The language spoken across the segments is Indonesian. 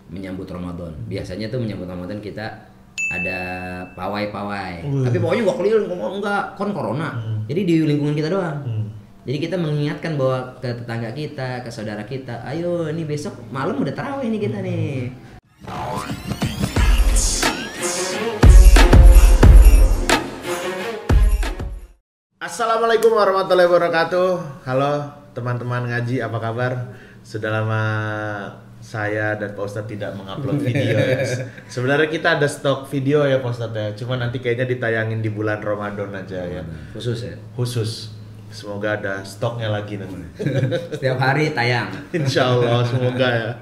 menyambut Ramadan. Biasanya tuh menyambut Ramadan kita ada pawai-pawai. Tapi pawainya gak keliling, enggak, kan corona. Jadi di lingkungan kita doang. Jadi kita mengingatkan bahwa ke tetangga kita, ke saudara kita, ayo ini besok malam udah tarawih nih kita nih. Assalamualaikum warahmatullahi wabarakatuh. Halo teman-teman ngaji, apa kabar? Sudah lama saya dan Pak Ustadz tidak mengupload video ya. Sebenarnya kita ada stok video ya Pak Ustadz ya. Cuma nanti kayaknya ditayangin di bulan Ramadan aja ya. Khusus ya? Khusus. Semoga ada stoknya lagi nanti. Setiap hari tayang. Insya Allah, semoga ya.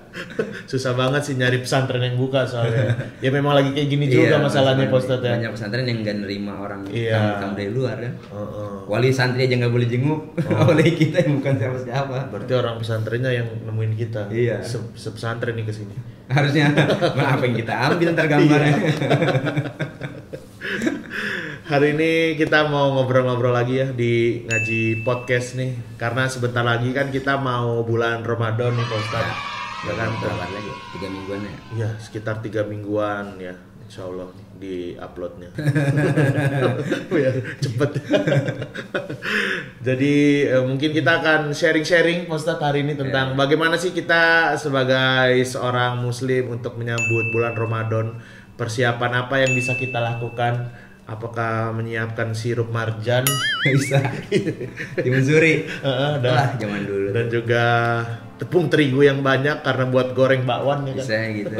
Susah banget sih nyari pesantren yang buka soalnya. Ya memang lagi kayak gini juga masalahnya Pak Ustadz ya. Banyak pesantren yang nggak nerima orang tamu dari luar kan. Wali santri aja nggak boleh jenguk. Oleh kita yang bukan siapa-siapa. Berarti orang pesantrennya yang nemuin kita. Iya. Sepesantren nih kesini. Harusnya apa yang kita ambil ntar gambarnya. Hari ini kita mau ngobrol-ngobrol lagi ya di ngaji podcast nih, karena sebentar lagi kan kita mau bulan Ramadan nih Pak Ustadz. Ya kan, berapa lagi? 3 mingguan ya? Iya, sekitar 3 mingguan ya, insya Allah di uploadnya. Ya, cepet. Jadi mungkin kita akan sharing-sharing Pak Ustadz hari ini tentang bagaimana sih kita sebagai seorang muslim untuk menyambut bulan Ramadan. Persiapan apa yang bisa kita lakukan? Apakah menyiapkan sirup marjan? Bisa. Dimensuri. Lah zaman dulu. Dan juga tepung terigu yang banyak karena buat goreng bakwan ya kan. Bisa gitu.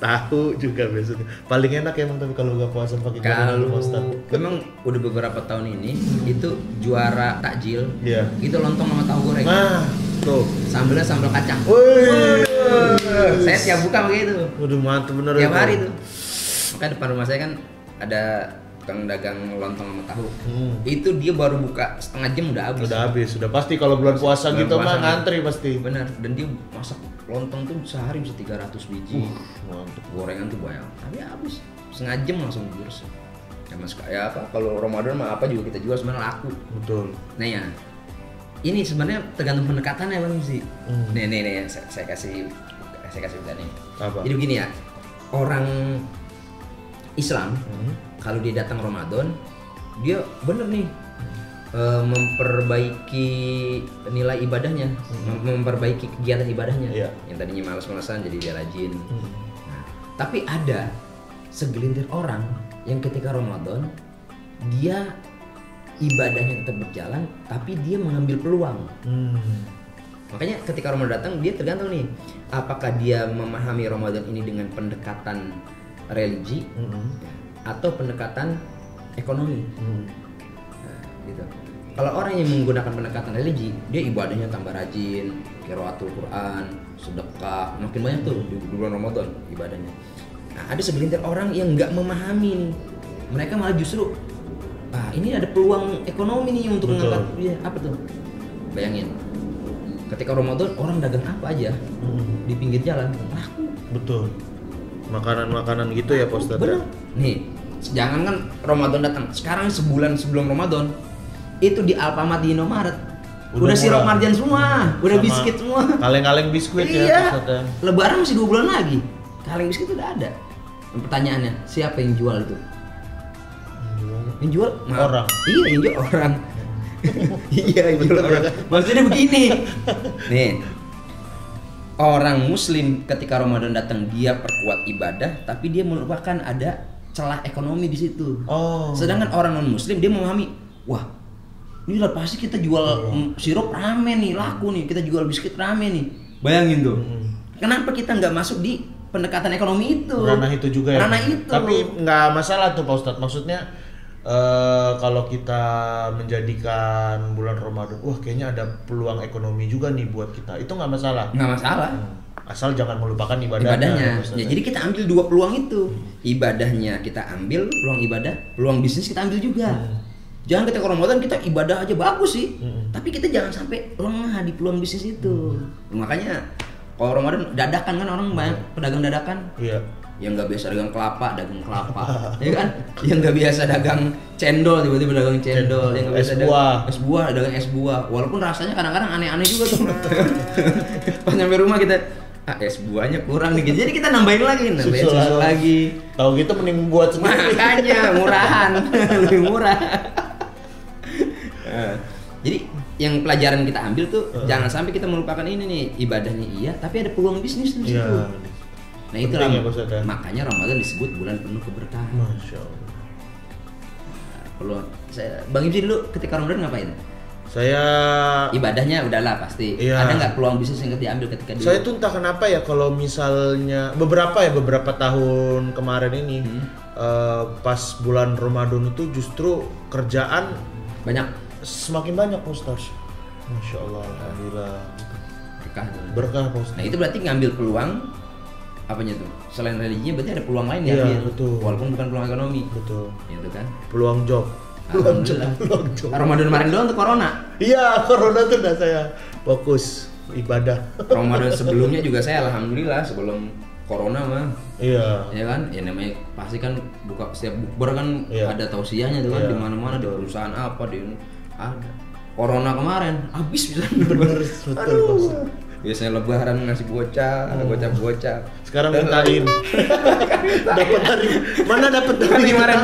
Tahu juga biasanya. Paling enak emang tapi kalau nggak puasa pakai kalau memang udah beberapa tahun ini itu juara takjil. Iya. Itu lontong sama tahu goreng. Nah, tuh. Sambelnya sambal kacang. Wih. Saya tiap buka pakai itu. Waduh, mantap bener. Tiap hari tuh. Makanya depan rumah saya kan ada tukang dagang lontong sama tahu. Itu dia baru buka setengah jam udah habis. Udah habis, sudah pasti kalau bulan puasa gitu mah ngantri pasti. Benar, dan dia masak lontong tuh sehari bisa 300 biji. Mantap. Gorengan tuh banyak. Tapi habis setengah jam langsung burs. Ya apa kalau Ramadan mah apa juga kita jual sebenarnya laku. Betul. Nah ya. Ini sebenarnya tergantung pendekatannya Bang sih. Nih saya kasih udah nih. Apa? Jadi begini ya. Orang Islam kalau dia datang Ramadan dia bener nih memperbaiki nilai ibadahnya, memperbaiki kegiatan ibadahnya. Yang tadinya malas-malasan jadi dia rajin. Nah, tapi ada segelintir orang yang ketika Ramadan dia ibadahnya tetap berjalan tapi dia mengambil peluang. Makanya ketika Ramadan datang dia tergantung nih apakah dia memahami Ramadan ini dengan pendekatan religi atau pendekatan ekonomi. Nah, gitu. Kalau orang yang menggunakan pendekatan religi, dia ibadahnya tambah rajin, qiraatul Quran, sedekah, makin banyak tuh di bulan Ramadan ibadahnya. Nah, ada segelintir orang yang nggak memahami nih. Mereka malah justru ini ada peluang ekonomi nih untuk mengangkat apa tuh? Bayangin. Ketika Ramadan orang dagang apa aja di pinggir jalan laku. Betul. Makanan-makanan gitu ya Pak Ustadz. Bener. Nih, jangan kan Ramadan datang. Sekarang sebulan sebelum Ramadan itu di Alfamart di Indomaret udah sirup marjan semua, udah biskuit semua. Kaleng-kaleng biskuit ya Pak Ustadz. Lebaran masih 2 bulan lagi. Kaleng biskuit udah ada. Pertanyaannya, siapa yang jual itu? Yang jual orang. Iya, yang jual orang. Iya, yang jual orang. Maksudnya begini. Nih, orang muslim ketika Ramadan datang dia perkuat ibadah tapi dia melupakan ada celah ekonomi di situ. Sedangkan orang non muslim dia memahami, wah, ini lah pasti kita jual sirup rame nih, laku nih, kita jual biskuit rame nih. Bayangin tuh. Kenapa kita nggak masuk di pendekatan ekonomi itu? Ranah itu juga ya. Ranah itu. Tapi nggak masalah tuh Pak Ustadz. Maksudnya kalau kita menjadikan bulan Ramadan, wah kayaknya ada peluang ekonomi juga nih buat kita. Itu nggak masalah. Nggak masalah. Asal jangan melupakan ibadahnya. Ya, jadi kita ambil 2 peluang itu. Ibadahnya kita ambil, peluang ibadah, peluang bisnis kita ambil juga. Jangan ketika Ramadan kita ibadah aja bagus sih, tapi kita jangan sampai lengah di peluang bisnis itu. Makanya kalau Ramadan dadakan kan orang banyak pedagang dadakan. Iya. Yang nggak biasa dagang kelapa, dagang kelapa, ya kan? Yang nggak biasa dagang cendol, tiba-tiba dagang cendol. Yang nggak biasa es buah, dagang es buah. Walaupun rasanya kadang-kadang aneh-aneh juga tuh. Pas nyampe rumah kita, es buahnya kurang nih. Jadi kita nambahin susu lagi. Tahu gitu mending buat sendiri. Makanya murahan, lebih murah. Jadi yang pelajaran kita ambil tuh jangan sampai kita melupakan ini nih, ibadahnya iya, tapi ada peluang bisnis di situ. Nah itulah makanya Ramadan disebut bulan penuh keberkahan. Masya Allah. Peluang. Bang Ibsi dulu ketika Ramadan ngapain? Saya ibadahnya udahlah pasti. Iya. Ada nggak peluang bisnis yang diambil ketika dulu? Saya tuh entah kenapa ya, kalau misalnya beberapa tahun kemarin ini pas bulan Ramadan itu justru kerjaan semakin banyak Ustaz. Masya Allah, alhamdulillah. Berkah Ustaz. Nah itu berarti ngambil peluang apanya tuh? Selain religinya berarti ada peluang lain ya? Iya betul. Walaupun bukan peluang ekonomi. Betul. Itu kan? Peluang job. Peluang job. Ramadan kemarin doang untuk corona. Iya, corona tuh udah saya fokus ibadah. Ramadan sebelumnya juga saya alhamdulillah sebelum corona mah. Iya. Ya kan? Ya namanya pasti kan buka setiap bukber kan ada tausiahnya tuh kan di mana-mana, di perusahaan apa ada. Corona kemarin habis bisa. Bener betul. Biasanya lebaran ngasih bocah, ada bocah. Sekarang mintain. Dapat dari mana dapat dari kemarin?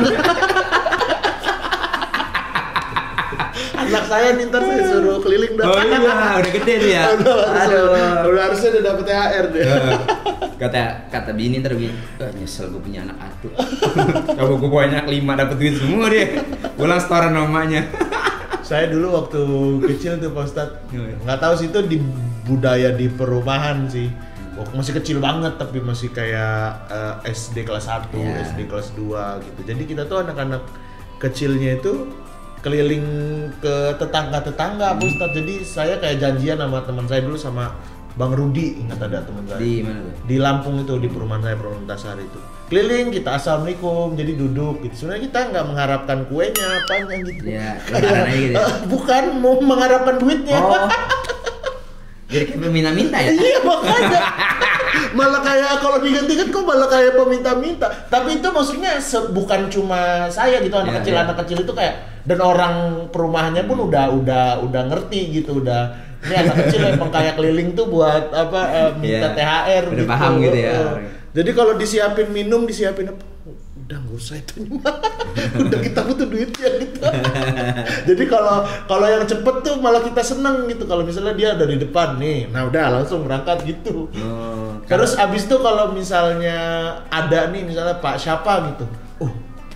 Anak saya nih ntar saya suruh keliling dah. Oh iya, udah gede tuh ya. Udah harusnya udah dapet THR deh. Kata bini ntar begini, nyesel gue punya anak atuh. Coba gue punya anak 5 dapet duit semua dia. Pulang setoran namanya. Saya dulu waktu kecil tuh Pak Ustadz, nggak tahu sih itu di budaya di perumahan sih. Masih kecil banget tapi masih kayak SD kelas 1, SD kelas 2 gitu. Jadi kita tuh anak-anak kecilnya itu keliling ke tetangga-tetangga Pak Ustadz. Jadi saya kayak janjian sama teman saya dulu, sama Bang Rudi, ingat ada teman saya. Di mana tuh? Di Lampung itu, di perumahan saya, perumahan Tasari itu. Keliling kita assalamualaikum, jadi duduk gitu. Sebenarnya kita nggak mengharapkan kuenya apanya gitu. Iya, lebaran aja gitu. Bukan mau mengharapkan duitnya. Oh. Jadi kayak peminta-minta ya? Iya makanya. Malah kayak kalau digantikan kok malah kayak peminta-minta. Tapi itu maksudnya bukan cuma saya gitu, anak kecil itu kayak, dan orang perumahannya pun udah ngerti gitu, ini anak kecil emang kayak keliling tuh buat apa minta THR udah gitu. Paham gitu ya. Jadi kalau disiapin minum, disiapin apa? Udah nggak usah itu. Udah kita butuh duitnya gitu. Jadi kalau yang cepet tuh malah kita seneng gitu. Kalau misalnya dia ada di depan nih, nah udah langsung berangkat gitu. Terus abis itu kalau misalnya ada nih misalnya Pak siapa gitu,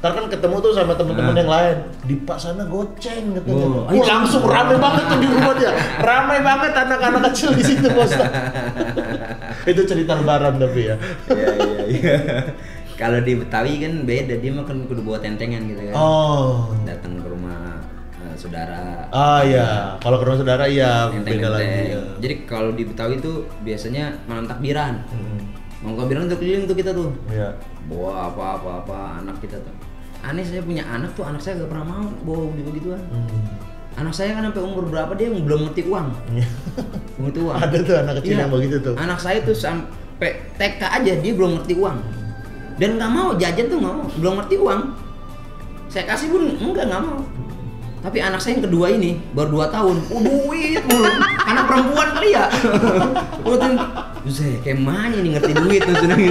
ntar kan ketemu tuh sama teman-teman yang lain, di Pak sana goceng gitu. Langsung rame banget tuh di rumah dia. Rame banget anak-anak kecil di situ Bos. Itu cerita lebaran tapi ya. Iya. Kalau di Betawi kan beda, dia mah kan kudu bawa tentengan gitu kan. Datang ke rumah saudara. Iya. Kalau ke rumah saudara iya beda lagi. Ya. Jadi kalau di Betawi tuh biasanya malam takbiran. Mau takbiran tuh keliling tuh kita tuh. Iya. Bawa apa anak kita tuh. Aneh, saya punya anak tuh, anak saya gak pernah mau bawa begituan. Anak saya kan sampai umur berapa dia belum ngerti uang. Belum ngerti uang. Ada tuh anak kecil yang begitu tuh. Anak saya tuh sampai TK aja dia belum ngerti uang. Dan nggak mau jajan tuh, nggak mau, belum ngerti uang. Saya kasih pun nggak mau. Tapi anak saya yang kedua ini baru 2 tahun, duit mulu. Anak perempuan kali ya. Buset, kayak mana nih ngerti duit tuh seneng.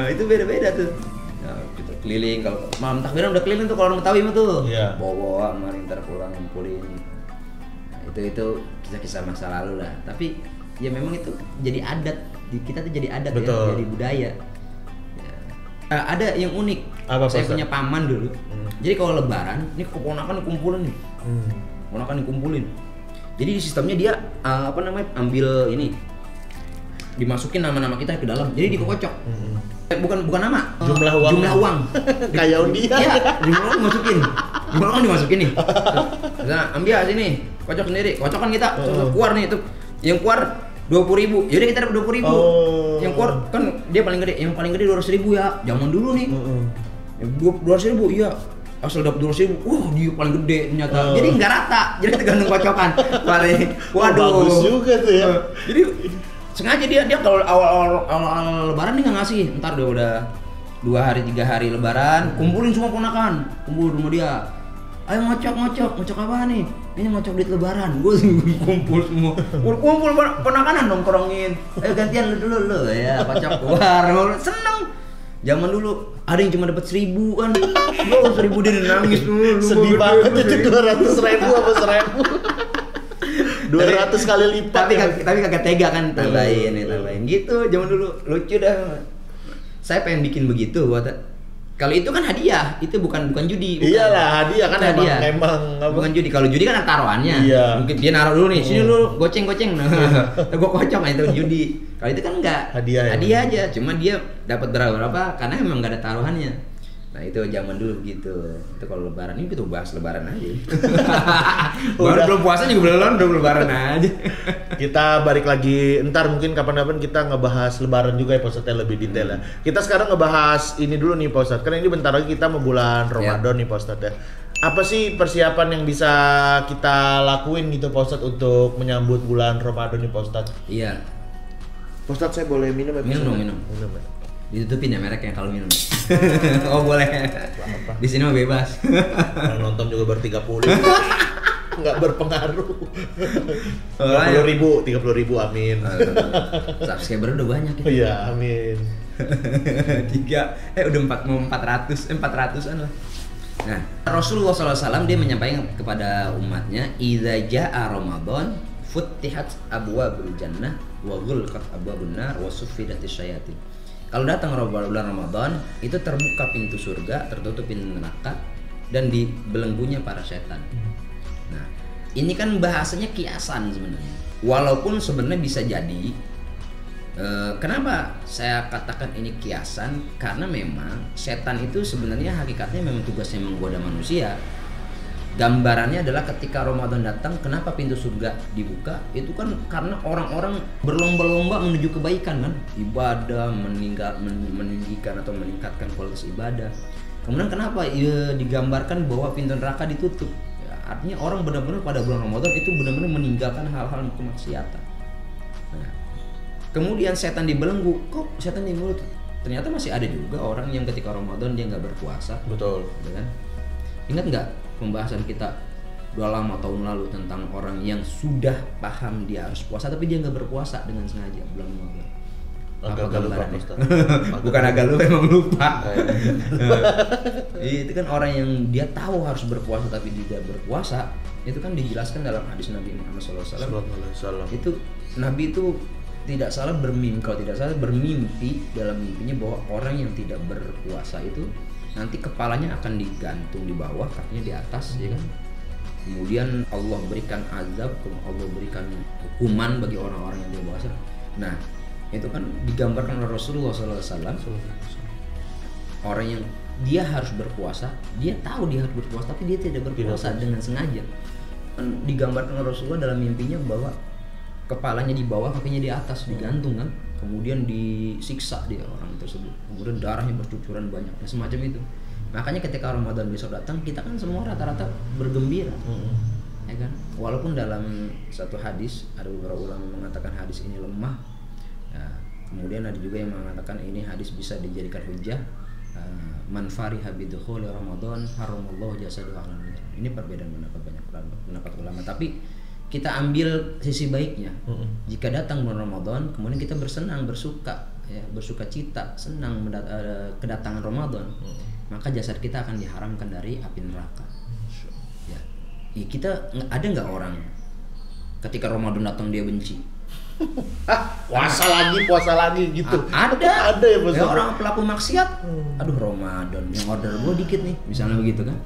Itu beda-beda tuh. Nah, kita keliling, kalau malam takbiran udah keliling tuh kalau orang Betawi mah tuh. Bawa kemarin ntar pulang ngumpulin. Nah, itu kisah-kisah masa lalu lah. Tapi ya memang itu jadi adat kita tuh, jadi adat. Betul. Ya, jadi budaya. Ya. Ada yang unik. Saya punya paman dulu. Jadi kalau lebaran, ini keponakan dikumpulin nih. Keponakan dikumpulin. Jadi di sistemnya dia ambil ini, dimasukin nama-nama kita ke dalam. Jadi dikocok. Bukan nama, jumlah uang. Kayak dia. Iya, jumlah uang dimasukin nih. Nah, ambil sini, kocok sendiri. Kocokan kita, keluar nih itu. Yang keluar 20.000. Yaudah kita dapat 20.000. Yang keluar kan dia paling gede. Yang paling gede 200.000 ya. Zaman dulu nih. 200.000 iya. Asal dapat 200.000. Dia paling gede ternyata. Jadi enggak rata. Jadi tergantung kocokan. Waduh. Bagus juga tuh ya. Jadi sengaja dia kalau awal lebaran dia nggak ngasih. Ntar udah 2 hari 3 hari lebaran, kumpulin semua ponakan. Kumpul di rumah dia. ayo ngocok apa nih? Ini ngocok duit lebaran. Gue kumpul semua. Kumpul penakanan nongkrongin. Ayo gantian lu ya, kocok keluar. Seneng. Zaman dulu ada yang cuma dapat 1.000 kan. Gue 1.000 dia nangis dulu. Sedih banget itu 200.000 apa 1.000. 200 kali lipat. Tapi kagak tega kan tambahin gitu. Zaman dulu lucu dah. Saya pengen bikin begitu buat. Kalau itu kan hadiah, itu bukan judi. Iyalah, hadiah kan emang bukan judi. Kalau judi kan ada taruhannya. Iya. Mungkin dia naruh dulu nih, sini dulu goceng. Nah, gua kocok itu judi. Kalau itu kan enggak. Hadiah aja, cuma dia dapat berapa karena emang enggak ada taruhannya. Nah, itu zaman dulu gitu. Itu kalau lebaran ini kita bahas lebaran aja. Belum puasa juga belum lebaran aja. Kita balik lagi entar mungkin kapan-kapan kita ngebahas lebaran juga ya Pak Ustadz lebih detail ya. Kita sekarang ngebahas ini dulu nih Pak Ustadz. Karena ini bentar lagi kita mau bulan Ramadan nih Pak Ustadz ya. Apa sih persiapan yang bisa kita lakuin gitu Pak Ustadz untuk menyambut bulan Ramadan nih Pak Ustadz? Iya. Pak Ustadz saya boleh minum ya? Minum. Ditutupin ya mereknya kalau minum. Oh boleh. Di sini mah bebas. Yang nonton juga ber-30. Nggak berpengaruh. 30.000, amin. Subscriber udah banyak ya. Iya, amin. 400-an lah. Nah, Rasulullah SAW dia menyampaikan kepada umatnya, "Idza jaa Ramadan, futtihat abwabul jannah wa ghulqat abwabun nar wa suffidatis syayatin." Kalau datang bulan Ramadan, itu terbuka pintu surga, tertutup pintu neraka, dan dibelenggunya para setan. Nah, ini kan bahasanya kiasan sebenarnya. Walaupun sebenarnya bisa jadi, kenapa saya katakan ini kiasan? Karena memang setan itu sebenarnya hakikatnya memang tugasnya menggoda manusia. Gambarannya adalah ketika Ramadan datang, kenapa pintu surga dibuka? Itu kan karena orang-orang berlomba-lomba menuju kebaikan kan, ibadah, meninggikan atau meningkatkan kualitas ibadah. Kemudian kenapa digambarkan bahwa pintu neraka ditutup? Ya, artinya orang benar-benar pada bulan Ramadan itu benar-benar meninggalkan hal-hal kemaksiatan. Nah, kemudian setan dibelenggu. Kok setan dibelenggu? Ternyata masih ada juga orang yang ketika Ramadan dia nggak berpuasa. Betul. Kan? Ingat nggak pembahasan kita 2 tahun lalu tentang orang yang sudah paham dia harus puasa tapi dia nggak berpuasa dengan sengaja bulan Ramadan? Apa gambarannya? Bukan agak lupa, emang lupa. Itu kan orang yang dia tahu harus berpuasa tapi tidak berpuasa. Itu kan dijelaskan dalam hadis Nabi Muhammad SAW. Itu Nabi itu tidak salah bermimpi dalam mimpinya bahwa orang yang tidak berpuasa itu nanti kepalanya akan digantung di bawah, kakinya di atas, ya kan? Kemudian Allah berikan azab, Allah berikan hukuman bagi orang-orang yang tidak puasa. Nah, itu kan digambarkan oleh Rasulullah SAW. Orang yang dia harus berpuasa, dia tahu dia harus berpuasa, tapi dia tidak berpuasa dengan sengaja. Kan digambarkan oleh Rasulullah dalam mimpinya bahwa kepalanya di bawah, kakinya di atas, digantung kan? Kemudian disiksa dia orang tersebut, kemudian darahnya bercucuran banyak, ya, semacam itu. Makanya ketika Ramadan besok datang, kita kan semua rata-rata bergembira, ya kan? Walaupun dalam satu hadis ada beberapa ulama mengatakan hadis ini lemah, ya, kemudian ada juga yang mengatakan ini hadis bisa dijadikan hujjah. Man fariha bidukhuli Ramadan haramallahu jasadahu alal nar. Ini perbedaan pendapat ulama, tapi kita ambil sisi baiknya. Jika datang bulan Ramadan, kemudian kita bersenang, bersuka cita, senang kedatangan Ramadan, maka jasad kita akan diharamkan dari api neraka. Ya, kita ada nggak orang ketika Ramadan datang dia benci? puasa lagi gitu. Ada ya Pak. Ya, orang pelaku maksiat. Aduh Ramadan, yang order gue dikit nih, misalnya begitu kan?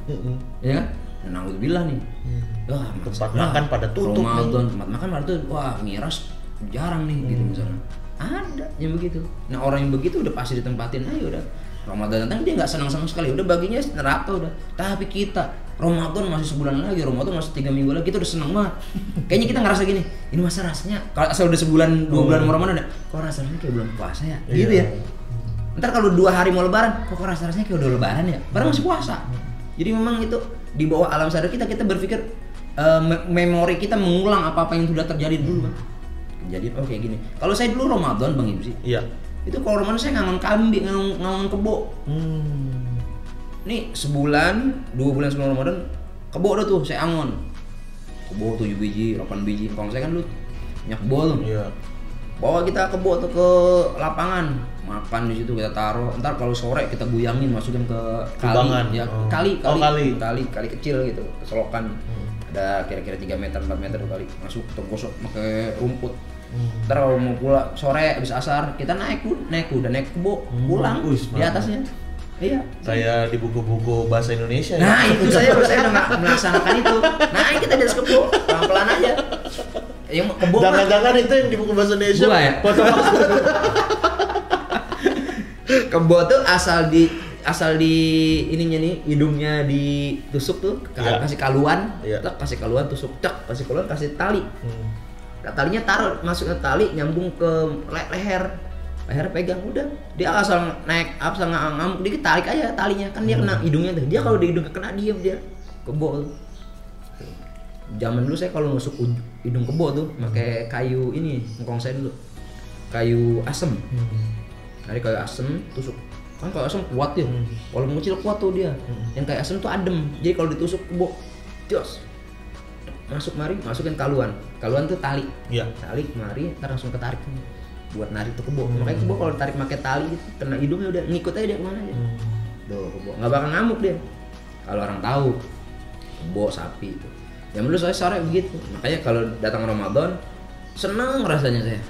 Ya kan? Naudzubillah nih. Wah, tempat makan pada tutup Ramadan, tempat makan pada tutup. Wah, miras jarang nih gitu misalnya. Ada yang begitu. Nah, orang yang begitu udah pasti ditempatin aja udah. Ramadan datang dia nggak senang-senang sekali, udah baginya neraka udah. Tapi kita Ramadan masih sebulan lagi, Ramadan masih 3 minggu lagi, kita udah seneng banget. Kayaknya kita ngerasa gini, ini masa rasanya kalau asal udah sebulan 2 bulan Ramadan ya, kok rasanya kayak bulan puasa ya, gitu ya. Ntar kalau 2 hari mau lebaran, kok rasanya kayak udah lebaran ya, padahal masih puasa. Jadi memang itu di bawah alam sadar kita berpikir memori kita mengulang apa-apa yang sudah terjadi dulu kan. Jadi kayak gini. Kalau saya dulu Ramadan Bang Ibsi. Iya. Itu kalau Ramadan saya ngangon kambing, ngangon kebo. Nih sebulan, 2 bulan sebelum Ramadan kebo dah tuh saya angon. Kebo 7 biji, 8 biji. Kalau saya kan lu nyak kebo tuh. Iya. Bawa kita kebo tuh ke lapangan, makan di situ kita taruh. Ntar kalau sore kita guyangin, masukin ke Kubangan. kali, ya kali kecil gitu, ke selokan. Ada kira-kira 3 meter, 4 meter kali, masuk kita gosok pakai rumput. Ntar kalau mau pulang sore habis asar kita naik kuda, naik kebo, pulang di atasnya. Iya. Kayak di buku-buku bahasa Indonesia ya. Nah itu saya udah nggak melaksanakan itu. Naik kita di atas kebo, pelan-pelan aja. Yang kebo. Jangan-jangan itu yang di buku bahasa Indonesia. Gua ya? Foto Kebo tuh asal di ininya nih, hidungnya ditusuk tuh, kasih kaluan, kasih kaluan tusuk, kasih kaluan, kasih tali. Talinya taruh masuk ke tali, nyambung ke leher pegang, udah dia asal naik asal ngamuk dikit tarik aja talinya, kan dia kena hidungnya tuh, dia kalau di hidung kena diem dia kebo. Zaman dulu saya kalau nusuk hidung kebo tuh pakai kayu ini, ngkong saya dulu kayu asem, dari kayu asem tusuk, kan kayu asem kuat ya, kalau mengecil kuat tuh dia, yang kayu asem tuh adem, jadi kalau ditusuk kebo jos masukin kaluan tuh tali, tali kemari, ntar langsung ketarik buat narik tuh kebo. Makanya kebo kalau tarik pakai tali gitu, kena hidungnya udah ngikut aja dia kemana aja. Tuh kebo nggak bakal ngamuk dia. Kalau orang tahu kebo sapi itu. Yang dulu saya sore begitu. Makanya kalau datang Ramadan seneng rasanya saya.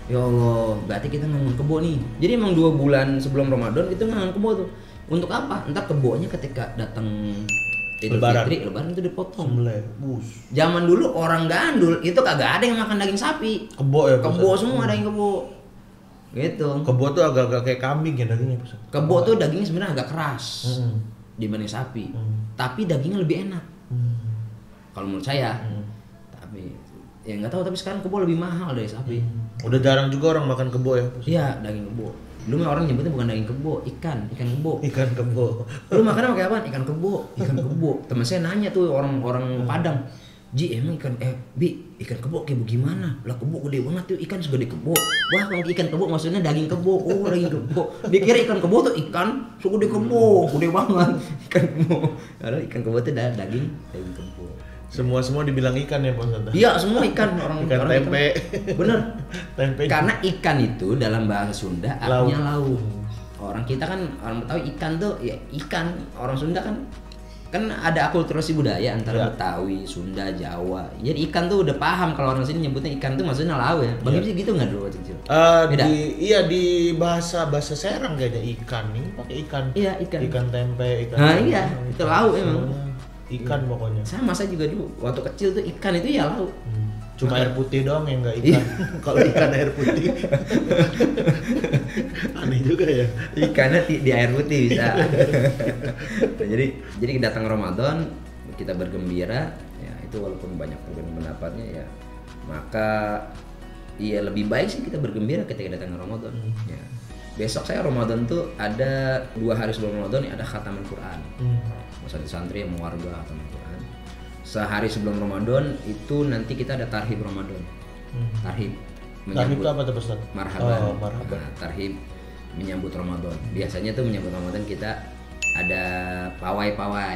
Ya Allah, berarti kita ngangon kebo nih. Jadi emang 2 bulan sebelum Ramadan itu ngangon kebo tuh. Untuk apa? Entar kebonya ketika datang Lebaran itu dipotong. Zaman dulu orang gandul itu kagak ada yang makan daging sapi. Kebo ya. Kebo semua daging kebo. Gitu. Kebo tuh agak-agak kayak kambing ya dagingnya. Kebo tuh dagingnya sebenarnya agak keras dibanding sapi. Tapi dagingnya lebih enak. Kalau menurut saya. Tapi ya nggak tahu, tapi sekarang kebo lebih mahal dari sapi. Udah jarang juga orang makan kebo ya. Iya, daging kebo. Dulu mah orang nyebutnya bukan daging kebo, ikan kebo. Ikan kebo. Lu makannya pakai apa? Ikan kebo. Teman saya nanya tuh orang Padang, Ji emang ikan kebo kayak gimana? Lah kebo gede banget tuh, ikan segede kebo. Wah kalau ikan kebo maksudnya daging kebo. Oh daging kebo. Dia kira ikan kebo tuh ikan segede kebo, gede banget ikan kebo. Karena ikan kebo tuh daging kebo. Semua dibilang ikan ya Pak. Iya semua ikan orang tempe. Bener. Tempe. Karena ikan itu dalam bahasa Sunda artinya lauk. Orang kita kan orang Betawi ikan tuh ya ikan. Orang Sunda kan ada akulturasi budaya antara Betawi, Sunda, Jawa. Jadi ikan tuh udah paham kalau orang sini nyebutnya ikan tuh maksudnya lauk ya. Bagi sih gitu nggak dulu kecil? Di bahasa Serang kayaknya ikan nih pakai ikan. Iya ikan. Ikan tempe, ikan. Nah iya itu lauk emang. Ikan pokoknya. Saya juga dulu waktu kecil tuh ikan itu ya lauk. Cuma air putih doang yang nggak ikan. Kalau ikan air putih. Aneh juga ya. Ikannya di air putih bisa. jadi datang Ramadan kita bergembira ya, itu walaupun banyak perbedaan pendapatnya ya, maka iya lebih baik sih kita bergembira ketika datang Ramadan. Ya. Besok saya Ramadan tuh ada 2 hari sebelum Ramadan ada khataman Quran. Santri yang mau warga khataman Quran. Sehari sebelum Ramadan itu nanti kita ada tarhib Ramadan. Tarhib itu apa tuh Ustaz? Marhaban. Nah, tarhib menyambut Ramadan. Biasanya tuh menyambut Ramadan kita ada pawai.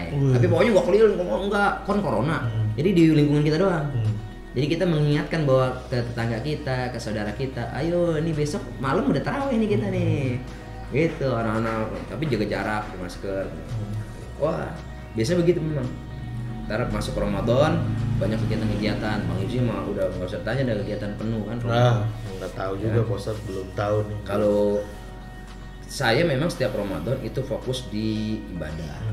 Tapi pawainya gak keliling, enggak, kan corona. Jadi di lingkungan kita doang. Jadi kita mengingatkan bahwa ke tetangga kita, ke saudara kita, ayo ini besok malam udah tarawih nih kita nih. Gitu anak-anak, tapi jaga jarak, pakai masker. Wah, biasanya begitu memang. Ntar masuk Ramadan banyak kegiatan-kegiatan. Bang Yuji mah udah nggak usah tanya, ada kegiatan penuh kan. Nggak tahu juga, Ustaz belum tahu nih. Kalau saya memang setiap Ramadan itu fokus di ibadah.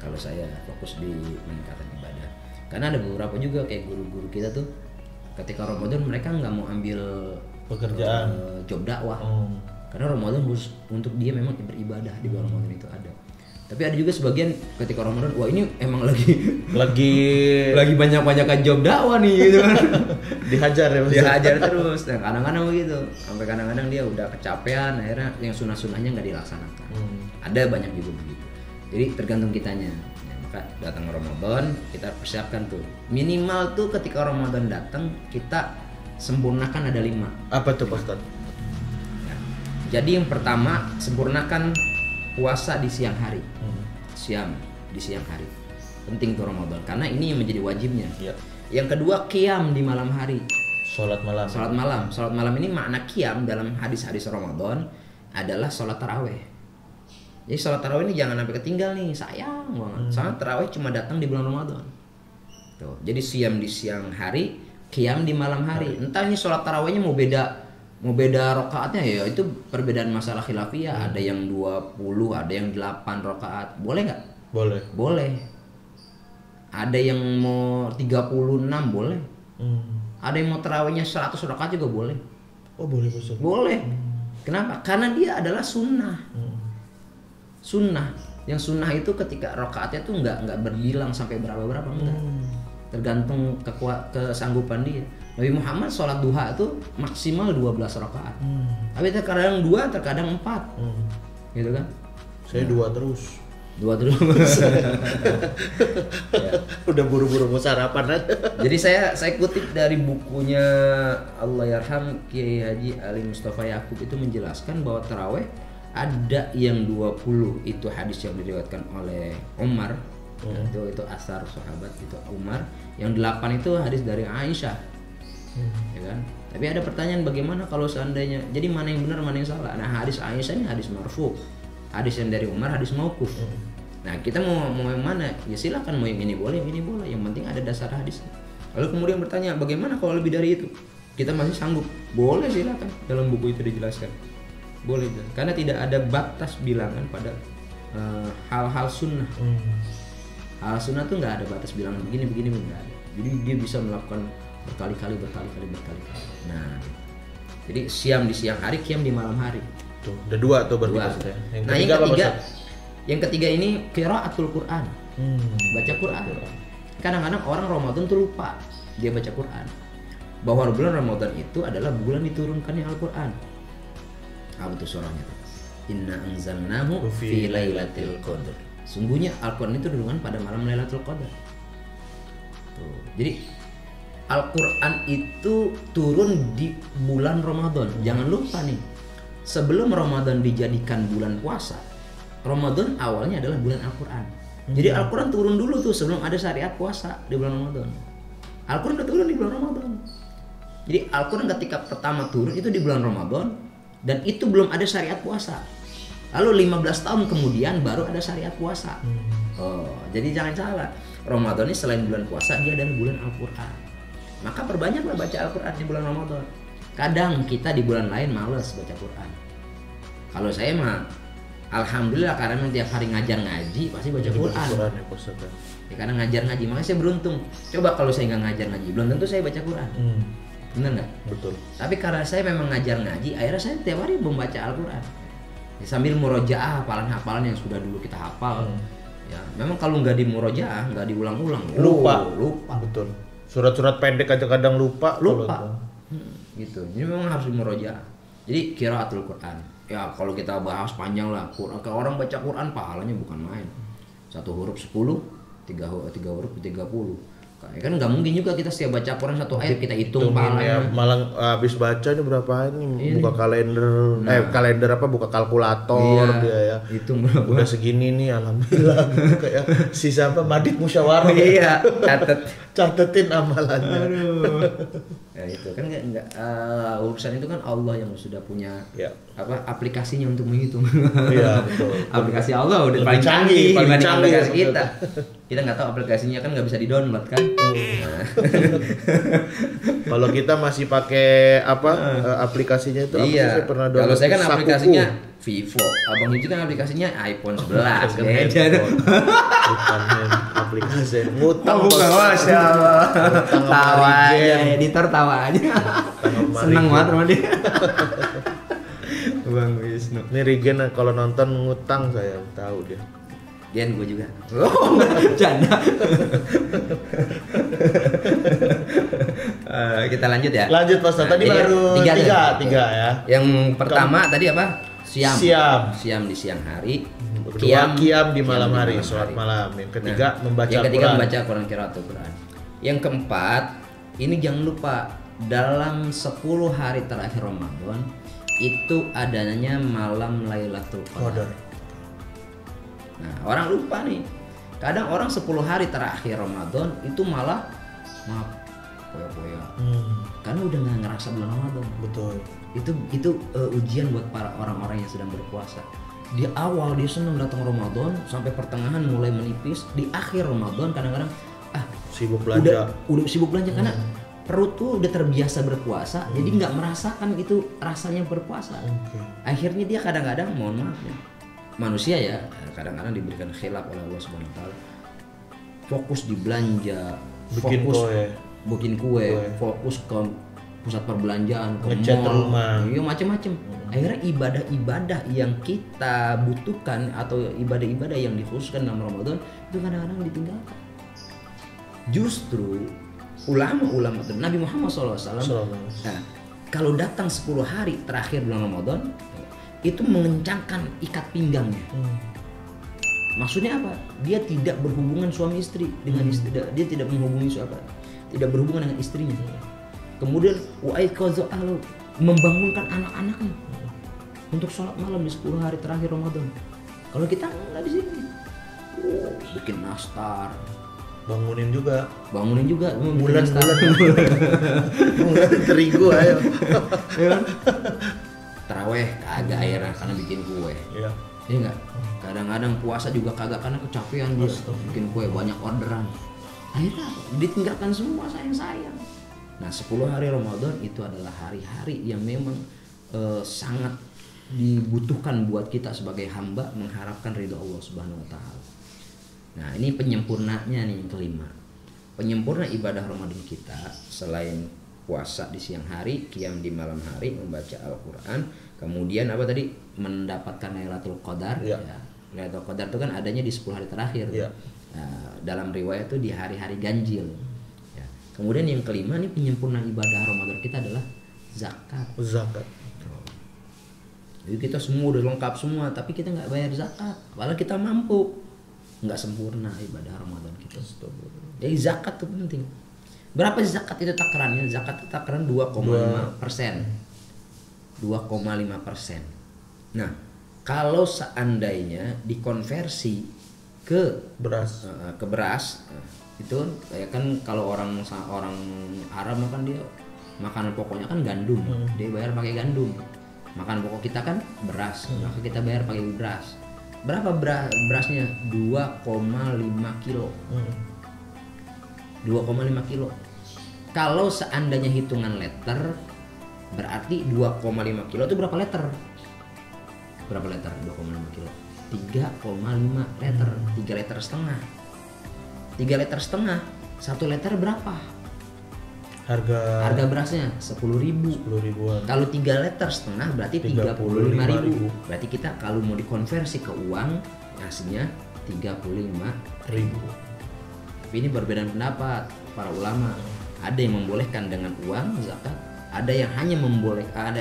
Kalau saya fokus di meningkatkan ibadah. Karena ada beberapa juga kayak guru-guru kita tuh ketika Ramadan mereka nggak mau ambil pekerjaan job dakwah. Karena Ramadan khusus untuk dia memang beribadah di bulan Ramadan itu ada. Tapi ada juga sebagian ketika Ramadan, wah ini emang lagi banyak job dakwah nih gitu kan. Dihajar ya. Dihajar terus. Nah, kadang-kadang begitu. Sampai kadang-kadang dia udah kecapean, akhirnya yang sunah-sunahnya nggak dilaksanakan. Ada banyak juga begitu. Jadi tergantung kitanya. Ya, maka datang Ramadan kita persiapkan tuh. Minimal tuh ketika Ramadan datang kita sempurnakan ada 5. Apa tuh Pak Ustaz? Ya. Jadi yang pertama sempurnakan puasa di siang hari. Di siang hari. penting tuh Ramadan karena ini yang menjadi wajibnya. Ya. Yang kedua qiyam di malam hari. Sholat malam. Sholat malam ini makna qiyam dalam hadis-hadis Ramadan adalah sholat taraweh. Jadi sholat taraweh ini jangan sampai ketinggal nih, sayang banget. Sholat taraweh cuma datang di bulan Ramadan. Tuh, jadi siam di siang hari, qiyam di malam hari. Entah ini sholat tarawehnya mau beda rakaatnya ya itu perbedaan masalah khilafiyah. Ada yang 20, ada yang 8 rakaat. Boleh nggak? Boleh. Ada yang mau 36 boleh. Ada yang mau tarawihnya 100 rakaat juga boleh. Oh boleh Ustaz. Boleh. Kenapa? Karena dia adalah sunnah. Sunnah. Yang sunnah itu ketika rakaatnya tuh nggak berbilang sampai berapa enggak. Tergantung kesanggupan dia. Nabi Muhammad sholat duha itu maksimal 12 rakaat. Tapi terkadang 2, terkadang 4. Gitu kan? Saya 2 terus. Ya. Udah buru-buru mau sarapan aja. Jadi saya kutip dari bukunya Allahyarham Kiai Haji Ali Mustafa Yakub itu menjelaskan bahwa taraweh ada yang 20 itu hadis yang diriwayatkan oleh Umar. Itu asar sahabat itu Umar. Yang 8 itu hadis dari Aisyah. Ya kan? Tapi ada pertanyaan bagaimana kalau seandainya jadi mana yang benar mana yang salah. Nah, hadis Aisyah ini hadis marfu. Hadis yang dari Umar hadis mauquf. Nah, kita mau yang mana? Ya silakan, mau yang ini boleh, yang ini boleh. Yang penting ada dasar hadisnya. Lalu kemudian bertanya, bagaimana kalau lebih dari itu? Kita masih sanggup. Boleh, silakan. Dalam buku itu dijelaskan. Boleh. Karena tidak ada batas bilangan pada hal-hal sunnah. Hal sunnah tuh nggak ada batas bilangan begini enggak ada. Jadi dia bisa melakukan berkali-kali. Nah, jadi siam di siang hari, qiyam di malam hari. Tuh, ada 2 tuh berarti. Yang ketiga ini qiraatul Quran. Baca Quran. Kadang-kadang orang Ramadan tuh lupa dia baca Quran. Bahwa bulan Ramadan itu adalah bulan diturunkannya Al-Quran. Apa tuh surahnya? Inna anzalnahu fi lailatul qadar. Sungguhnya Al-Quran itu diturunkan pada malam Lailatul Qadar. Tuh. Jadi Al-Quran itu turun di bulan Ramadan. Jangan lupa nih, sebelum Ramadan dijadikan bulan puasa, Ramadan awalnya adalah bulan Al-Quran. Jadi Al-Quran turun dulu tuh sebelum ada syariat puasa di bulan Ramadan. Al-Quran udah turun di bulan Ramadan. Jadi Al-Quran ketika pertama turun itu di bulan Ramadan dan itu belum ada syariat puasa. Lalu 15 tahun kemudian baru ada syariat puasa. Jadi jangan salah. Ramadan ini selain bulan puasa dia adalah bulan Al-Quran. Maka perbanyaklah baca Al-Quran di bulan Ramadan. Kadang kita di bulan lain malas baca Quran. Kalau saya mah alhamdulillah karena tiap hari ngajar ngaji pasti baca Quran. Ya, karena ngajar ngaji, makanya saya beruntung. Coba kalau saya nggak ngajar ngaji, belum tentu saya baca Quran. Bener nggak? Betul. Tapi karena saya memang ngajar ngaji, akhirnya saya tiap hari membaca Al-Quran. Ya, sambil murojaah hafalan-hafalan yang sudah dulu kita hafal. Ya, memang kalau nggak di murojaah, nggak diulang-ulang, lupa. Betul. Surat-surat pendek aja kadang lupa. Gitu. Jadi memang harus murojaah. Jadi qiraatul Quran. Ya kalau kita bahas panjang lah. Kalau orang baca Quran pahalanya bukan main. 1 huruf 10, 3 huruf 30. Kan nggak mungkin juga kita setiap baca Quran 1 ayat kita hitung pahalanya. Ya, malah habis baca ini berapa ini buka kalender, kalender apa buka kalkulator dia ya. Hitung berapa. Udah segini nih alhamdulillah kayak si siapa Madid Musyawarah. Iya, catetin amalannya. Aduh. Ya itu kan enggak urusan itu kan Allah yang sudah punya aplikasinya untuk menghitung. Iya, betul. Aplikasi Allah udah paling canggih dibanding aplikasi kita. Kita nggak tahu aplikasinya kan nggak bisa di-download kan. Kalau kita masih pakai aplikasinya itu iya. Saya pernah download. Kalau saya kan aplikasinya Vivo. Abang Hiji kan aplikasinya iPhone 11 beda. Bukan aplikasi ngutang. Masya Allah. Tawa aja, editor tawa aja. Seneng banget sama dia. Bang Wisnu. Ini Regen kalau nonton ngutang saya tahu dia. Gen gue juga. Oh, canda. Kita lanjut ya. Lanjut Mas. Tadi baru tiga ya. Yang pertama tadi apa? Siam di siang hari. Qiyam di malam hari, sholat malam. Yang ketiga membaca Quran, qiraatul Quran. Yang keempat, ini jangan lupa dalam 10 hari terakhir Ramadan itu adanya malam Lailatul Qadar. Nah, orang lupa nih. Kadang orang 10 hari terakhir Ramadan itu malah poya-poya. Karena udah nggak ngerasa bulan Ramadan. Betul. Itu ujian buat para orang-orang yang sedang berpuasa. Di awal dia senang datang Ramadan, sampai pertengahan mulai menipis. Di akhir Ramadan kadang-kadang sibuk belanja. Udah sibuk belanja karena perut tuh udah terbiasa berpuasa, jadi nggak merasakan itu rasanya berpuasa. Akhirnya dia kadang-kadang, mohon maaf ya, manusia ya kadang-kadang diberikan khilaf oleh Allah Subhanahu Wa Taala, fokus di belanja, bikin kue, fokus ke pusat perbelanjaan, ke ngecat rumah, iya macam-macam. Akhirnya ibadah-ibadah yang kita butuhkan atau ibadah-ibadah yang dikhususkan dalam Ramadan itu kadang-kadang ditinggalkan. Justru ulama-ulama Nabi Muhammad SAW, nah, kalau datang 10 hari terakhir bulan Ramadan itu mengencangkan ikat pinggangnya. Maksudnya apa? Dia tidak berhubungan suami istri dengan istri, dia tidak menghubungi tidak berhubungan dengan istrinya. Kemudian membangunkan anak-anaknya untuk sholat malam di 10 hari terakhir Ramadan. Kalau kita nggak di sini, bikin nastar, bangunin juga bulan terigu ayo. Taraweh kagak akhirnya karena bikin kue. Iya enggak? Kadang-kadang puasa juga kagak karena kecapean dia bikin kue, banyak orderan. Akhirnya ditinggalkan semua sayang-sayang. Nah 10 hari Ramadan itu adalah hari-hari yang memang sangat dibutuhkan buat kita sebagai hamba mengharapkan ridho Allah Subhanahu Wa Taala. Nah ini penyempurnanya nih yang kelima. Penyempurna ibadah Ramadan kita selain puasa di siang hari, qiyam di malam hari, membaca Al-Quran, kemudian apa tadi, mendapatkan Lailatul Qadar. Ya. Lailatul Qadar itu kan adanya di 10 hari terakhir. Ya. Nah, dalam riwayat itu di hari-hari ganjil. Ya. Kemudian yang kelima nih penyempurna ibadah Ramadan kita adalah zakat. Jadi kita semua udah lengkap semua, tapi kita nggak bayar zakat, padahal kita mampu. Nggak sempurna ibadah Ramadan kita. Jadi zakat itu penting. Berapa zakat itu takarannya? Zakat itu takaran 2,5%. 2,5%. Nah, kalau seandainya dikonversi ke beras, itu kayak kan kalau orang Arab makan dia makanan pokoknya kan gandum, dia bayar pakai gandum. Makanan pokok kita kan beras, maka kita bayar pakai beras. Berapa berasnya? 2,5 kilo. 2,5 kilo. Kalau seandainya hitungan liter, berarti 2,5 kilo itu berapa liter? Berapa liter 2,5 kilo? 3,5 liter. 3 liter setengah. 3 liter setengah. 1 liter berapa? Harga berasnya 10.000. 10.000-an. Kalau 3 liter setengah berarti 35.000. Berarti kita kalau mau dikonversi ke uang hasilnya 35.000. Tapi ini perbedaan pendapat para ulama. Ada yang membolehkan dengan uang zakat, ada yang hanya membolehkan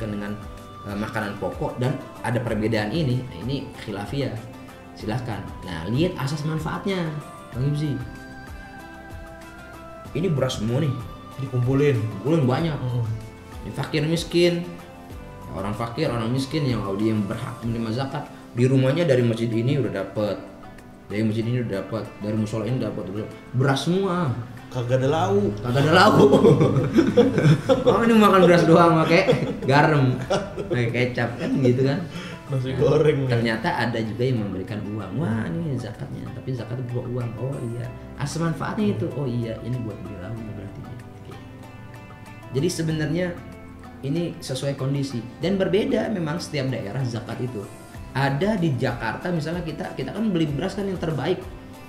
dengan makanan pokok, dan ada perbedaan ini khilafiyah. Silahkan. Nah, lihat asas manfaatnya, Bang Ibzi. Ini beras semua nih, dikumpulin banyak. Ini fakir miskin, orang fakir, orang miskin yang berhak menerima zakat, di rumahnya dari masjid ini udah dapat, dari masjid ini udah dapat, dari musola ini dapat, beras semua. Kagak ada lauk. Oh ini makan beras doang pakai garam, pakai kecap kan gitu kan. Nasi goreng. Ternyata ada juga yang memberikan uang. Wah ini zakatnya, tapi zakat itu buat uang. Oh iya, asal manfaatnya itu. Oh iya, ini buat beli lauk berarti. Jadi sebenarnya ini sesuai kondisi dan berbeda memang setiap daerah zakat itu. Ada di Jakarta misalnya kita kan beli beras kan yang terbaik.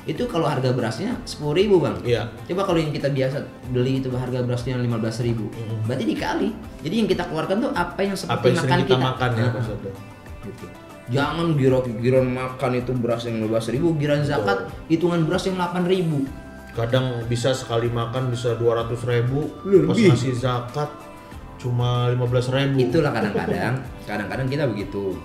Itu kalau harga berasnya 10.000 Bang. Iya. Coba kalau yang kita biasa beli itu harga berasnya 15.000. Berarti dikali. Jadi yang kita keluarkan tuh apa yang seperti makan kita makan ya maksudnya. Gitu. Jangan giron makan itu beras yang 15.000, giron zakat hitungan beras yang 8.000. Kadang bisa sekali makan bisa 200.000, pas ngasih zakat cuma 15.000. Itulah kadang-kadang kita begitu.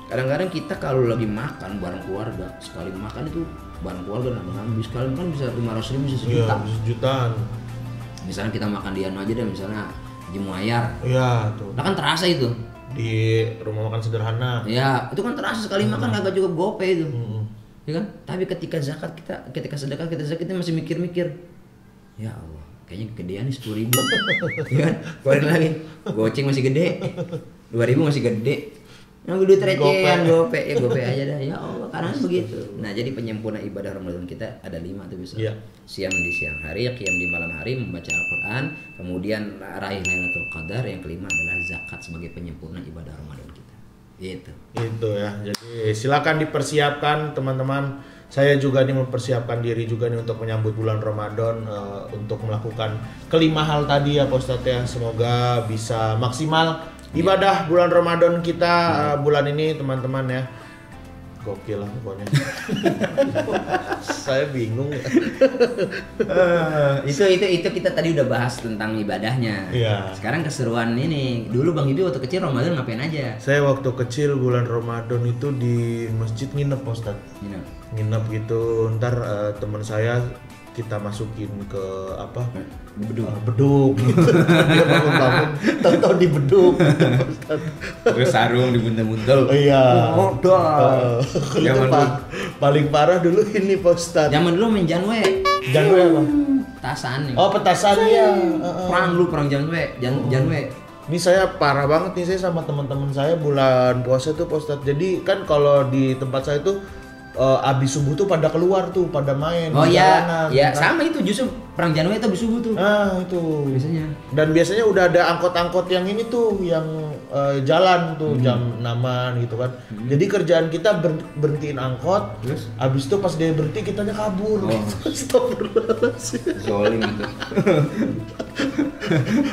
Kadang-kadang kita kalau lagi makan bareng keluarga, sekali makan itu bareng keluarga habis sekali makan bisa 500.000, bisa sejuta. Iya, sejutaan. Misalnya kita makan di aja deh, misalnya di Muayar. Iya, tuh. Nah kan terasa itu. Di rumah makan sederhana. Iya, itu kan terasa sekali makan kagak cukup gope itu. ya kan? Tapi ketika sedekah kita masih mikir-mikir, ya Allah, kayaknya gedean nih 10.000, ya kan? Keluarin lagi, goceng masih gede, 2.000 masih gede. Yang duit recehan, gope aja dah. Ya Allah, karena begitu. Nah, jadi penyempurna ibadah Ramadan kita ada 5 tuh bisa. Yeah. Siang di siang hari, qiyam di malam hari, membaca Al-Qur'an, kemudian raih Lailatul Qadar, yang kelima adalah zakat sebagai penyempurna ibadah Ramadan kita. Itu ya. Jadi silakan dipersiapkan teman-teman. Saya juga nih mempersiapkan diri juga nih untuk menyambut bulan Ramadan, untuk melakukan kelima hal tadi ya Pak Ustadz ya. Semoga bisa maksimal ibadah bulan Ramadan kita bulan ini teman-teman ya. Gokil lah pokoknya. Saya bingung. Itu kita tadi udah bahas tentang ibadahnya. Iya. Sekarang keseruan ini. Dulu Bang Ibi waktu kecil Ramadan ngapain aja? Saya waktu kecil bulan Ramadan itu di masjid nginep Ustaz. Nginep gitu. Ntar teman saya kita masukin ke apa? Beduk gitu. Dia bangun-bangun tahu-tahu di beduk. Terus sarung dibuntel-buntel. Iya. Zaman dulu paling parah dulu ini Pak Ustadz. Zaman dulu main Janwe. Janwe apa? Petasan nih. Oh, petasan ya. Perang Janwe. Ini saya parah banget nih, saya sama teman-teman saya bulan puasa tuh Pak Ustadz. Jadi kan kalau di tempat saya tuh abis subuh tuh pada keluar tuh, pada main di jalanan. Ya kan? Sama itu justru perang Janwe itu abis subuh tuh. Itu biasanya. Dan biasanya udah ada angkot-angkot yang ini tuh, yang jalan tuh jam 6-an gitu kan. Jadi kerjaan kita berhentiin angkot. Terus abis itu pas dia berhenti kitanya kabur. Astagfirullahaladzim. Zolim itu.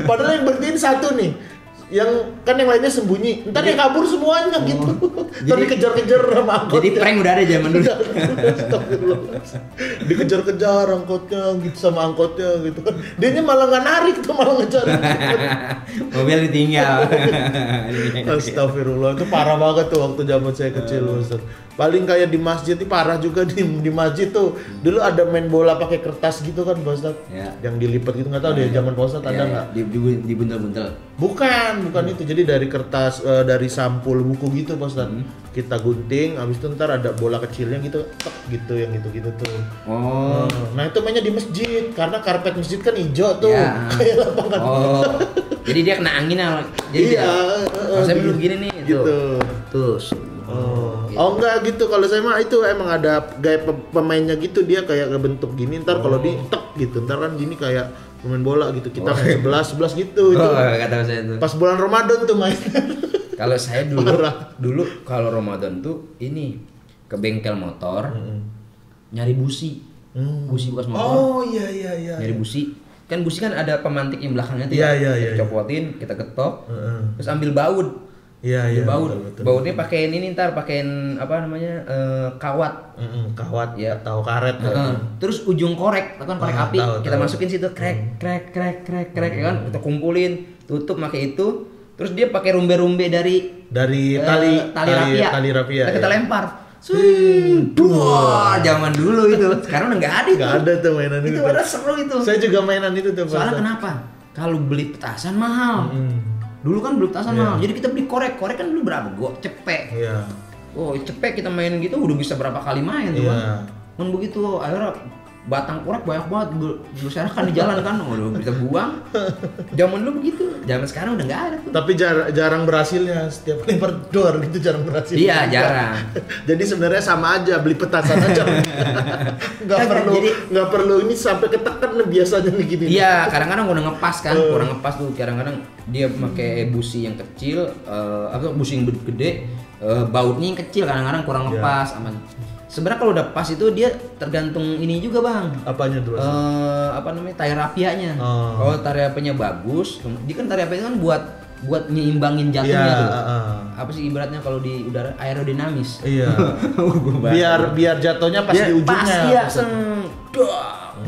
Padahal yang berhentiin satu nih. Yang lainnya sembunyi, ntar dia kabur semuanya gitu. Jadi dikejar-kejar sama angkotnya. Jadi prank udah ada zaman dulu. Dikejar-kejar angkotnya gitu sama angkotnya gitu kan. Dianya malah nggak narik tuh, malah ngejar. Mobil ditinggal. Astagfirullah, itu parah banget tuh waktu zaman saya kecil Ustaz. Paling kayak di masjid itu parah juga di masjid tuh. Dulu ada main bola pakai kertas gitu kan Pak Ustaz. Ya. Yang dilipat gitu, nggak tahu deh zaman Pak Ustaz ada nggak? Dibuntel-buntel. Bukan itu. Jadi dari kertas, dari sampul buku gitu Pak Ustaz. Kita gunting, habis itu ntar ada bola kecilnya gitu, tek gitu, yang gitu-gitu tuh. Nah itu mainnya di masjid, karena karpet masjid kan hijau tuh, kayak lapangan. Jadi dia kena angin jadi saya belum begini nih gitu. Terus. Enggak gitu, kalau saya mah itu emang ada gaya pemainnya gitu, dia kayak ngebentuk gini, ntar kalau di tek gitu, ntar kan gini kayak pemain bola gitu, kita main 11 gitu. Kata saya itu. Pas bulan Ramadan tuh main. Kalau saya dulu kalau Ramadan tuh ini ke bengkel motor, nyari busi. Busi bekas motor. Oh iya. Nyari busi. Kan busi kan ada pemantik yang belakangnya tuh. Iya. Copotin, kita ketok, terus ambil baut. Iya. Betul. Bautnya pakein ini, ntar pakein apa namanya? Kawat. Kawat ya, atau karet. Terus ujung korek, kan korek api, kita masukin situ, krek ya kan, kita kumpulin, tutup pakai itu. Terus dia pakai rumbe-rumbe dari tali rapia. Kita lempar. Zaman dulu itu. Sekarang udah nggak ada itu. Nggak ada tuh mainan itu. Itu ada seru itu. Saya juga mainan itu tuh. Soalnya kenapa? Kalau beli petasan mahal. Dulu kan beli petasan mahal. Jadi kita beli korek kan dulu berapa? Cepek. Iya. Oh, cepek kita main gitu udah bisa berapa kali main tuh kan. Kan begitu akhirnya batang korek banyak banget berserakan di jalan kan. Udah kita buang. Zaman dulu begitu. Zaman sekarang udah nggak ada tuh. Tapi jarang berhasilnya, setiap lempar dor gitu jarang berhasil. Iya, jarang. Jadi sebenarnya sama aja, beli petasan aja. Nggak perlu ini sampai ketekan biasanya nih gini. Iya, kadang-kadang udah ngepas kan, kurang ngepas tuh. Kadang-kadang dia pakai busi yang kecil, atau busi yang gede, bautnya yang kecil, kadang-kadang kurang ngepas, aman. Sebenarnya kalau udah pas itu dia tergantung ini juga Bang. Apanya tuh? Apa namanya, tali rapianya. Kalau tali rapianya bagus, dia kan tali rapianya kan buat nyeimbangin jatuhnya tuh. Apa sih ibaratnya kalau di udara, aerodinamis. Iya. biar jatuhnya pas di ujungnya. Pas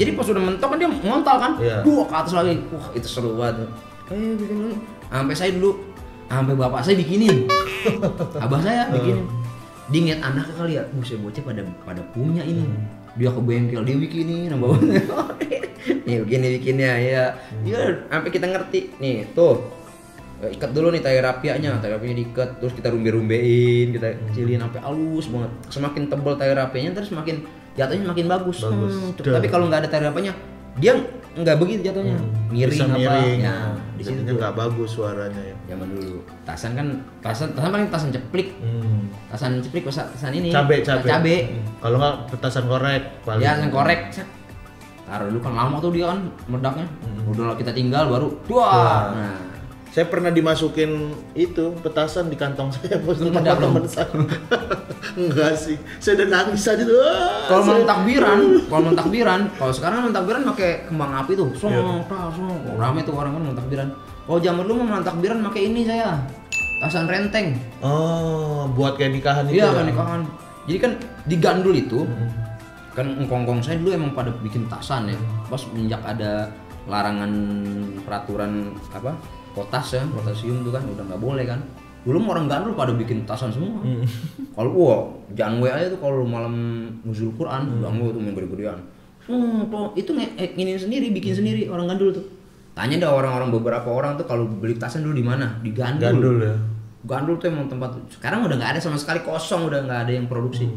jadi pas udah mentok kan dia ngontal kan. Ke atas lagi. Wah, itu seru banget. Bikin. Sampai saya dulu, sampai bapak saya bikinin. Abah saya bikinin. Dia ngeliat anaknya kali ya, bocah pada punya ini. Dia ke bengkel, dia bikinin, bawahnya. Nih begini bikinnya ya. Iya, sampai kita ngerti. Nih, tuh. ikat dulu nih tali rapianya diikat, terus kita rumbe-rumbein, kita kecilin sampai halus banget. Semakin tebal tali rapianya terus semakin jatuhnya makin bagus. Tapi kalau nggak ada tali rapianya dia nggak begitu jatuhnya, miring apa ya. Di situ nggak bagus suaranya ya. Zaman dulu tasan paling tasan ceplik. Tasan ceplik tasan ini cabe. Kalau nggak petasan korek paling. Ya, tasan korek. Taruh dulu kan lama tuh dia kan meledaknya. Udah kita tinggal baru dua. Nah, saya pernah dimasukin itu petasan di kantong saya bos teman saya. Enggak sih, saya udah nangis aja tuh. Kalau malam takbiran, kalau sekarang malam takbiran pakai kembang api tuh, rame tuh orang kan malam takbiran. Kalau zaman dulu malam takbiran pakai ini saya, tasan renteng. Oh, buat kayak nikahan itu. Iya, kan nikahan. Jadi kan di gandul itu, kan engkong-engkong saya dulu emang pada bikin tasan ya. Pas menjak ada larangan peraturan apa? Potasium tuh kan udah nggak boleh kan. Dulu orang gandul pada bikin tasan semua. Kalau janwe aja tuh kalau malam nuzul Quran, janwe tuh yang gede-gedean. Itu nginin sendiri, bikin sendiri orang gandul tuh. Tanya dah orang-orang beberapa orang tuh kalau beli tasan dulu di mana? Di gandul. Gandul ya. Gandul tuh emang tempat. Sekarang udah nggak ada sama sekali, kosong, udah nggak ada yang produksi.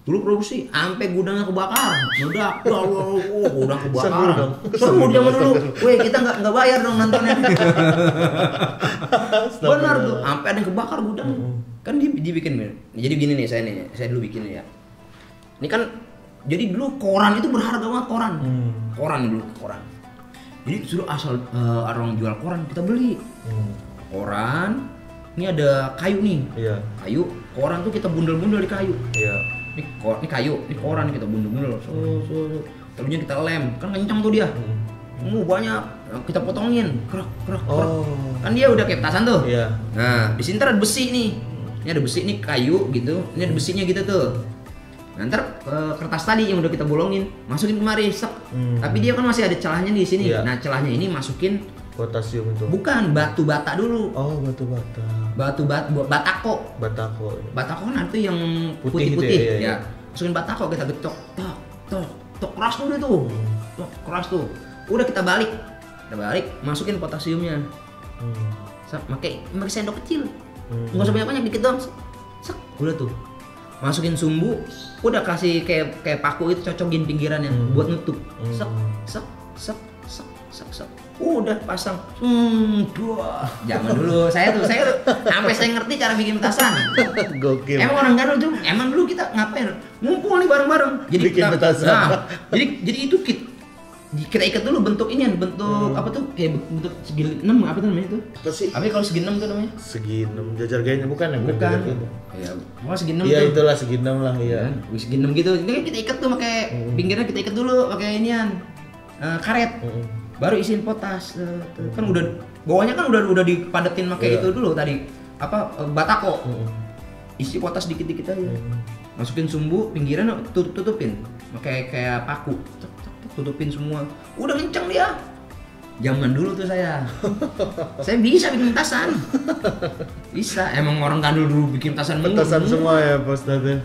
Dulu produksi sampai gudangnya kebakar, meledak, gudang kebakar. Seru zaman dulu. Weh, kita nggak bayar dong nontonnya. Benar tuh, sampai ada yang kebakar gudang. Kan dibikin. Jadi gini nih, saya dulu bikin ya. Ini kan, jadi dulu koran itu berharga banget koran. Koran. Jadi suruh asal orang jual koran kita beli. Koran, ini ada kayu nih. Iya. Kayu, koran tuh kita bundel-bundel di kayu. Iya. Ini kayu, ini koran kita bundel-bundel, taruhnya kita lem, kan kencang tuh dia, banyak, kita potongin, kerak. Kan dia udah kayak petasan tuh. Iya. Nah, di sini ada besi nih, ini ada besi nih kayu gitu, ini ada besinya gitu tuh. Nah, ntar kertas tadi yang udah kita bolongin, masukin kemari, tapi dia kan masih ada celahnya di sini. Iya. Nah, celahnya ini masukin potasium itu. Bukan, batu bata dulu. Oh, batu bata. Batako. Batako kan itu yang putih-putih ya. Masukin batako, kita getok, tok keras dulu tuh. Keras tuh. Udah kita balik, masukin potasiumnya. Pakai sendok kecil. Enggak usah banyak-banyak, dikit doang. Udah tuh. Masukin sumbu, udah kasih kayak paku itu, cocokin pinggirannya buat nutup. Udah pasang. Zaman dulu saya sampai saya ngerti cara bikin petasan. Gokil. Emang orang Gandul tuh, emang dulu kita ngapain? Ngumpul nih bareng-bareng. Jadi bikin petasan. Nah, jadi itu kita ikat dulu bentuk ini, bentuk apa tuh? Kayak bentuk segi 6 apa tuh namanya itu? Apa sih? Apa kalau segi 6 tuh namanya? Segi 6 jajar gayanya bukan ya? Bukan. Ya, mau segi 6 iya, tuh. itulah segi 6 lah, iya. Segi 6 gitu. Ini kan kita ikat tuh pakai pinggirnya, kita ikat dulu pakai inian. Karet. Baru isiin potas. Kan udah bawahnya kan udah dipadetin pakai itu dulu tadi. Apa batako. Isi potas dikit-dikit aja. Masukin sumbu, pinggiran tutupin. Kayak paku. Tutupin semua. Udah kencang dia. Zaman dulu tuh saya bisa bikin petasan. Bisa. Emang orang Gandul dulu bikin petasan semua ya, Pak Ustadz.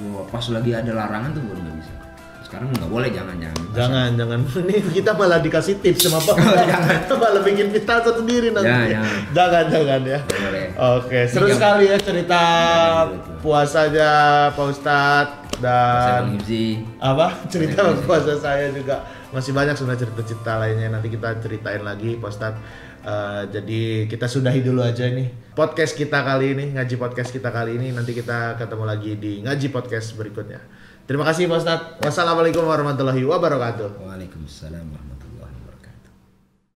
Wah, pas lagi ada larangan tuh baru nggak bisa. Sekarang nggak boleh, jangan. Ini kita malah dikasih tips sama Pak. Jangan. Malah bikin petasan sendiri nanti. Jangan ya. Boleh. Oke, seru sekali ya cerita puasanya Pak Ustadz. Dan cerita puasa saya juga masih banyak sebenarnya cerita-cerita lainnya, nanti kita ceritain lagi Pak Ustadz. Jadi kita sudahi dulu aja nih podcast kita kali ini, ngaji podcast kita kali ini. Nanti kita ketemu lagi di ngaji podcast berikutnya. Terima kasih Pak Ustadz. Wassalamualaikum warahmatullahi wabarakatuh. Waalaikumsalam warahmatullahi wabarakatuh.